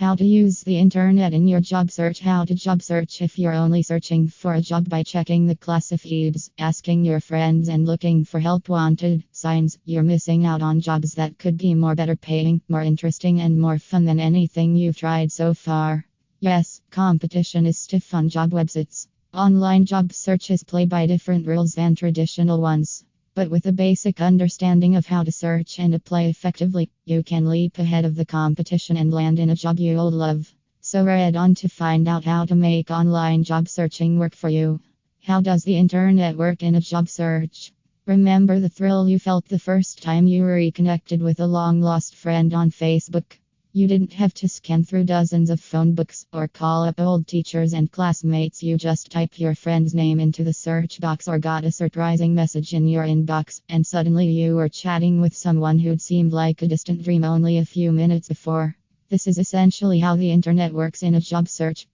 How to use the internet in your job search. How to job search. If you're only searching for a job by checking the class feeds, asking your friends, and looking for help wanted signs, you're missing out on jobs that could be more better paying, more interesting, and more fun than anything you've tried so far. Yes, competition is stiff on job websites. Online job searches play by different rules than traditional ones. But with a basic understanding of how to search and apply effectively, you can leap ahead of the competition and land in a job you'll love. So read on to find out how to make online job searching work for you. How does the internet work in a job search? Remember the thrill you felt the first time you reconnected with a long-lost friend on Facebook? You didn't have to scan through dozens of phone books or call up old teachers and classmates. You just typed your friend's name into the search box or got a surprising message in your inbox, and suddenly you were chatting with someone who'd seemed like a distant dream only a few minutes before. This is essentially how the internet works in a job search.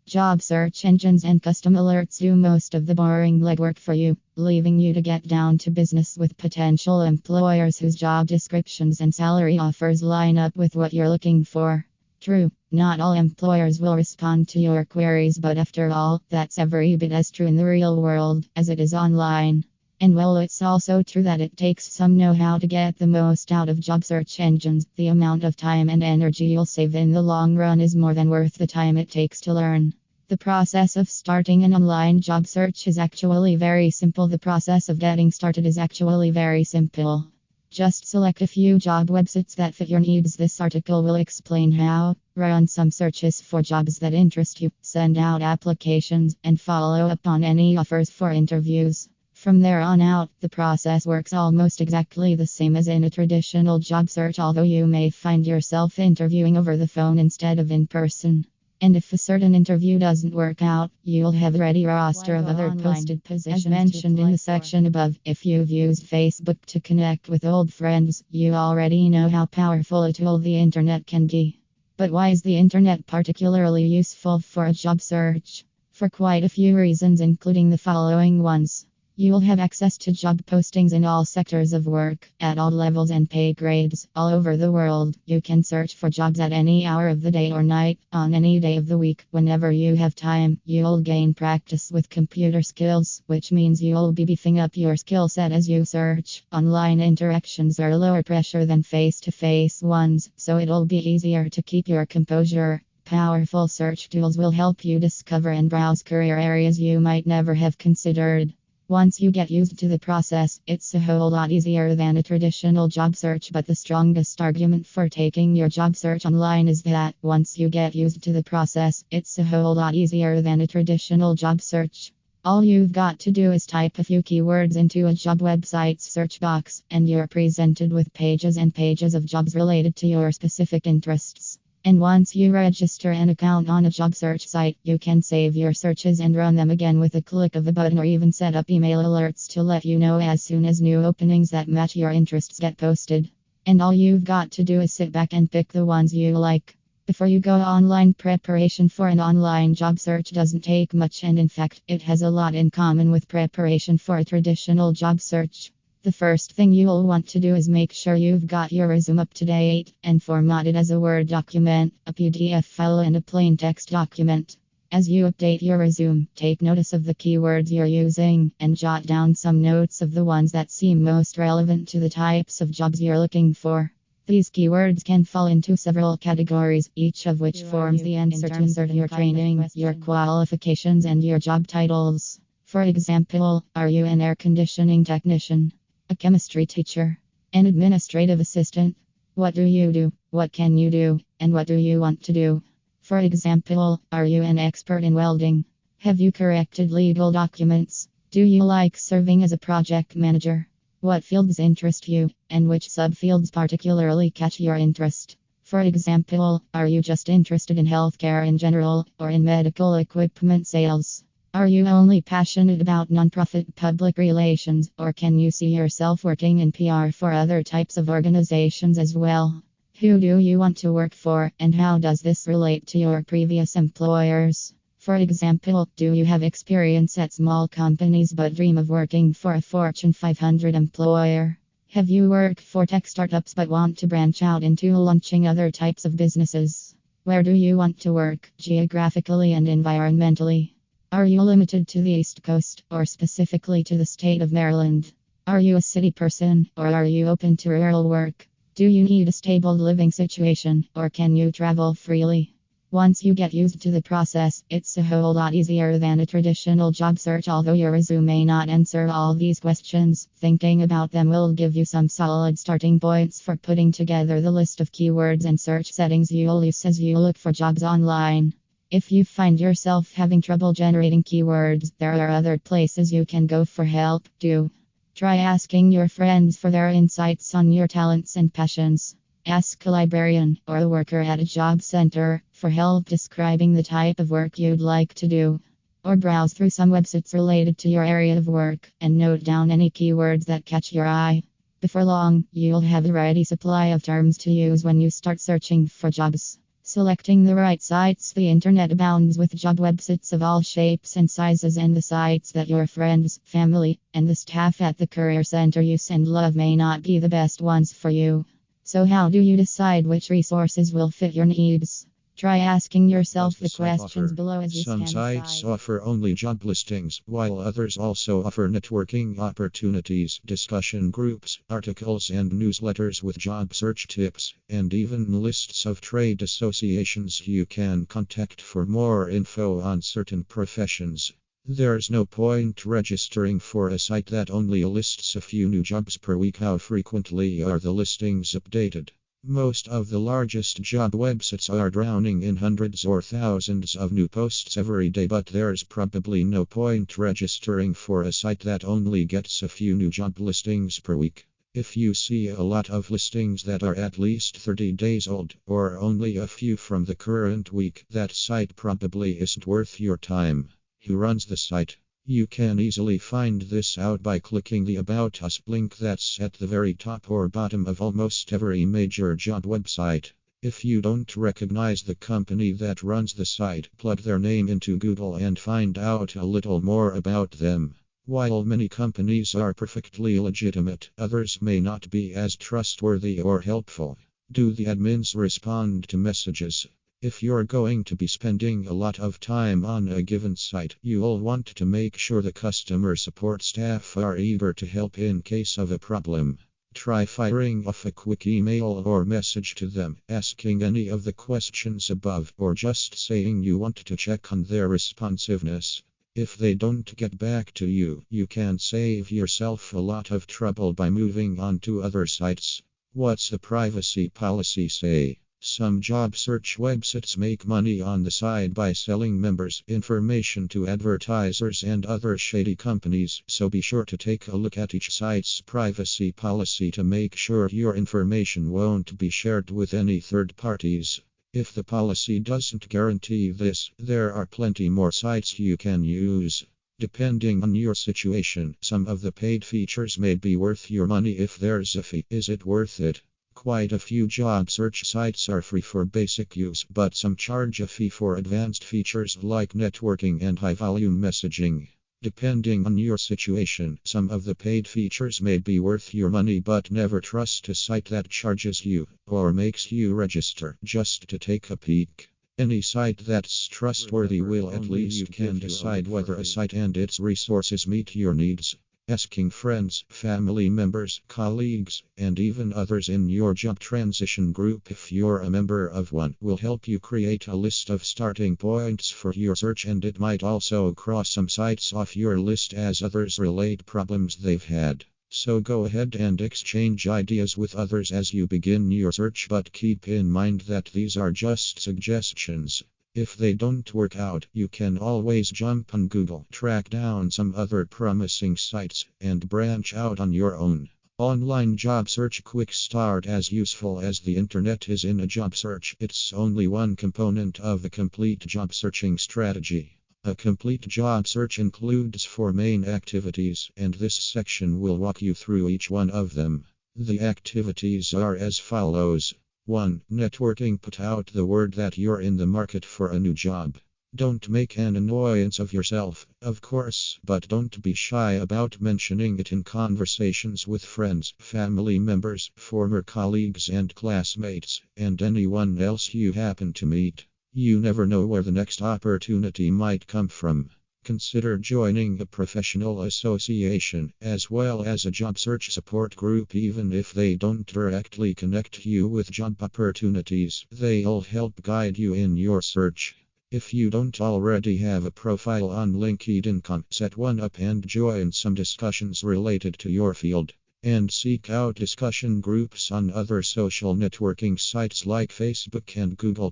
Job search engines and custom alerts do most of the boring legwork for you, leaving you to get down to business with potential employers whose job descriptions and salary offers line up with what you're looking for. True, not all employers will respond to your queries, but after all, that's every bit as true in the real world as it is online. And well, it's also true that it takes some know-how to get the most out of job search engines. The amount of time and energy you'll save in the long run is more than worth the time it takes to learn. The process of starting an online job search is actually very simple. The process of getting started is actually very simple. Just select a few job websites that fit your needs. This article will explain how. Run some searches for jobs that interest you, send out applications, and follow up on any offers for interviews. From there on out, the process works almost exactly the same as in a traditional job search, although you may find yourself interviewing over the phone instead of in person. And if a certain interview doesn't work out, you'll have a ready roster of other posted positions. As mentioned in the section above, if you've used Facebook to connect with old friends, you already know how powerful a tool the internet can be. But why is the internet particularly useful for a job search? For quite a few reasons, including the following ones. You'll have access to job postings in all sectors of work, at all levels and pay grades, all over the world. You can search for jobs at any hour of the day or night, on any day of the week, whenever you have time. You'll gain practice with computer skills, which means you'll be beefing up your skill set as you search. Online interactions are lower pressure than face-to-face ones, so it'll be easier to keep your composure. Powerful search tools will help you discover and browse career areas you might never have considered. Once you get used to the process, it's a whole lot easier than a traditional job search. But the strongest argument for taking your job search online is that once you get used to the process, it's a whole lot easier than a traditional job search. All you've got to do is type a few keywords into a job website's search box, and you're presented with pages and pages of jobs related to your specific interests. And once you register an account on a job search site, you can save your searches and run them again with a click of a button, or even set up email alerts to let you know as soon as new openings that match your interests get posted. And all you've got to do is sit back and pick the ones you like. Before you go online, preparation for an online job search doesn't take much, and in fact, it has a lot in common with preparation for a traditional job search. The first thing you'll want to do is make sure you've got your resume up to date and formatted as a Word document, a PDF file, and a plain text document. As you update your resume, take notice of the keywords you're using and jot down some notes of the ones that seem most relevant to the types of jobs you're looking for. These keywords can fall into several categories, each of which forms the answer to your training, your qualifications, and your job titles. For example, are you an air conditioning technician? A chemistry teacher? An administrative assistant? What do you do? What can you do? And what do you want to do? For example, are you an expert in welding? Have you corrected legal documents? Do you like serving as a project manager? What fields interest you, and which subfields particularly catch your interest? For example, are you just interested in healthcare in general, or in medical equipment sales? Are you only passionate about nonprofit public relations, or can you see yourself working in PR for other types of organizations as well? Who do you want to work for, and how does this relate to your previous employers? For example, do you have experience at small companies but dream of working for a Fortune 500 employer? Have you worked for tech startups but want to branch out into launching other types of businesses? Where do you want to work, geographically and environmentally? Are you limited to the East Coast or specifically to the state of Maryland? Are you a city person or are you open to rural work? Do you need a stable living situation or can you travel freely? Once you get used to the process, it's a whole lot easier than a traditional job search. Although your resume may not answer all these questions, thinking about them will give you some solid starting points for putting together the list of keywords and search settings you'll use as you look for jobs online. If you find yourself having trouble generating keywords, there are other places you can go for help too. Try asking your friends for their insights on your talents and passions. Ask a librarian or a worker at a job center for help describing the type of work you'd like to do. Or browse through some websites related to your area of work and note down any keywords that catch your eye. Before long, you'll have a ready supply of terms to use when you start searching for jobs. Selecting the right sites. The internet abounds with job websites of all shapes and sizes, and the sites that your friends, family, and the staff at the career center use and love may not be the best ones for you. So how do you decide which resources will fit your needs? Try asking yourself the questions below as you Some scan the sites site. offer only job listings, while others also offer networking opportunities, discussion groups, articles and newsletters with job search tips, and even lists of trade associations you can contact for more info on certain professions. There's no point registering for a site that only lists a few new jobs per week. How frequently are the listings updated? Most of the largest job websites are drowning in hundreds or thousands of new posts every day, but there's probably no point registering for a site that only gets a few new job listings per week. If you see a lot of listings that are at least 30 days old, or only a few from the current week, that site probably isn't worth your time. Who runs the site? You can easily find this out by clicking the About Us link that's at the very top or bottom of almost every major job website. If you don't recognize the company that runs the site, plug their name into Google and find out a little more about them. While many companies are perfectly legitimate, others may not be as trustworthy or helpful. Do the admins respond to messages? If you're going to be spending a lot of time on a given site, you'll want to make sure the customer support staff are eager to help in case of a problem. Try firing off a quick email or message to them, asking any of the questions above, or just saying you want to check on their responsiveness. If they don't get back to you, you can save yourself a lot of trouble by moving on to other sites. What's the privacy policy say? Some job search websites make money on the side by selling members' information to advertisers and other shady companies, so be sure to take a look at each site's privacy policy to make sure your information won't be shared with any third parties. If the policy doesn't guarantee this, there are plenty more sites you can use. Depending on your situation, some of the paid features may be worth your money if there's a fee. Is it worth it? Quite a few job search sites are free for basic use, but some charge a fee for advanced features like networking and high-volume messaging. Depending on your situation, some of the paid features may be worth your money, but never trust a site that charges you or makes you register just to take a peek. Any site that's trustworthy will at least can decide whether a site and its resources meet your needs. Asking friends, family members, colleagues, and even others in your job transition group if you're a member of one will help you create a list of starting points for your search, and it might also cross some sites off your list as others relate problems they've had. So go ahead and exchange ideas with others as you begin your search, but keep in mind that these are just suggestions. If they don't work out, you can always jump on Google, track down some other promising sites, and branch out on your own. Online job search quick start. As useful as the internet is in a job search, it's only one component of the complete job searching strategy. A complete job search includes 4 main activities, and this section will walk you through each one of them. The activities are as follows. 1. Networking. Put out the word that you're in the market for a new job. Don't make an annoyance of yourself, of course, but don't be shy about mentioning it in conversations with friends, family members, former colleagues and classmates, and anyone else you happen to meet. You never know where the next opportunity might come from. Consider joining a professional association as well as a job search support group, even if they don't directly connect you with job opportunities. They'll help guide you in your search. If you don't already have a profile on LinkedIn, set one up and join some discussions related to your field. And seek out discussion groups on other social networking sites like Facebook and Google+.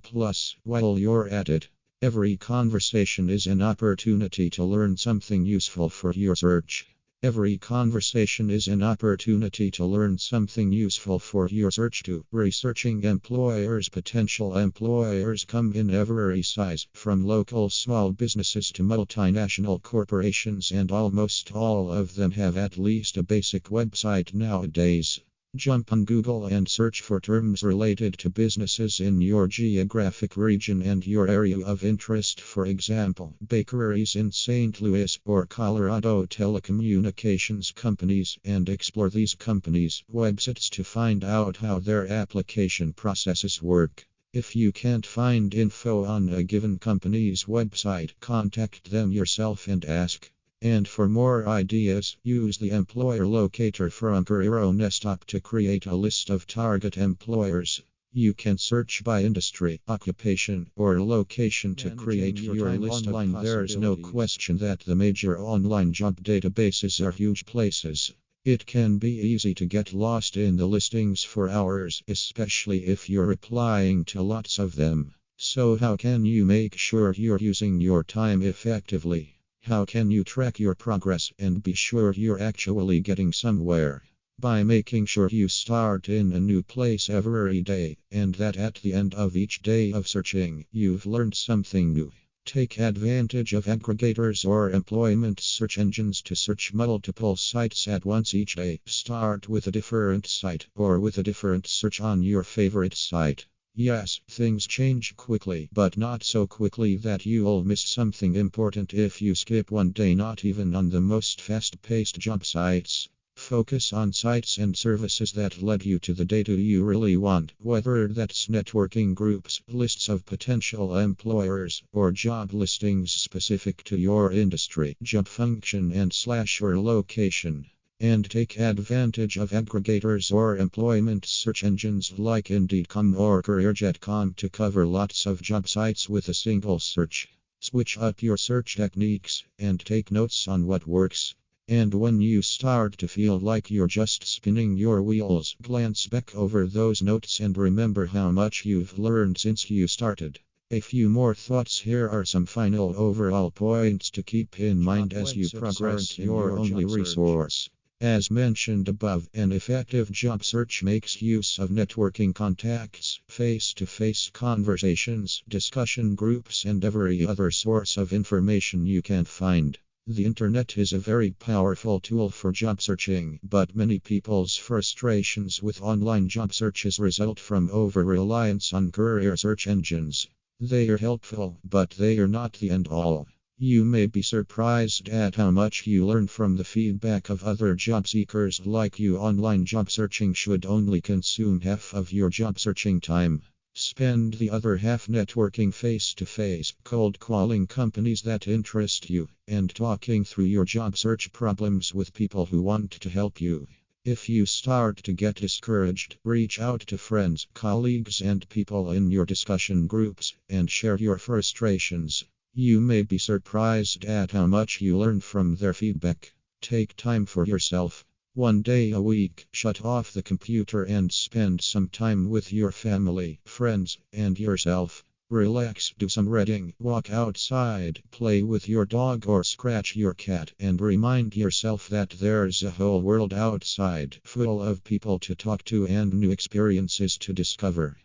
While you're at it, every conversation is an opportunity to learn something useful for your search. Every conversation is an opportunity to learn something useful for your search too. Researching employers. Potential employers come in every size, from local small businesses to multinational corporations, and almost all of them have at least a basic website nowadays. Jump on Google and search for terms related to businesses in your geographic region and your area of interest. For example, bakeries in St. Louis or Colorado, telecommunications companies, and explore these companies' websites to find out how their application processes work. If you can't find info on a given company's website, contact them yourself and ask. And for more ideas, use the employer locator from Career Nestop to create a list of target employers. You can search by industry, occupation, or location to create your list online. There's no question that the major online job databases are huge places. It can be easy to get lost in the listings for hours, especially if you're replying to lots of them. So how can you make sure you're using your time effectively? How can you track your progress and be sure you're actually getting somewhere? By making sure you start in a new place every day, and that at the end of each day of searching, you've learned something new. Take advantage of aggregators or employment search engines to search multiple sites at once each day. Start with a different site or with a different search on your favorite site. Yes, things change quickly, but not so quickly that you'll miss something important if you skip one day, not even on the most fast-paced job sites. Focus on sites and services that lead you to the data you really want, whether that's networking groups, lists of potential employers, or job listings specific to your industry, job function and/or location. And take advantage of aggregators or employment search engines like Indeed.com or CareerJet.com to cover lots of job sites with a single search. Switch up your search techniques and take notes on what works. And when you start to feel like you're just spinning your wheels, glance back over those notes and remember how much you've learned since you started. A few more thoughts. Here are some final overall points to keep in mind as you progress. Your only resource. As mentioned above, an effective job search makes use of networking contacts, face-to-face conversations, discussion groups, and every other source of information you can find. The internet is a very powerful tool for job searching, but many people's frustrations with online job searches result from over-reliance on career search engines. They are helpful, but they are not the end-all. You may be surprised at how much you learn from the feedback of other job seekers like you. Online job searching should only consume half of your job searching time. Spend the other half networking face to face, cold calling companies that interest you, and talking through your job search problems with people who want to help you. If you start to get discouraged, reach out to friends, colleagues, and people in your discussion groups and share your frustrations. You may be surprised at how much you learn from their feedback. Take time for yourself. One day a week, shut off the computer and spend some time with your family, friends, and yourself. Relax, do some reading, walk outside, play with your dog or scratch your cat, and remind yourself that there's a whole world outside, full of people to talk to and new experiences to discover.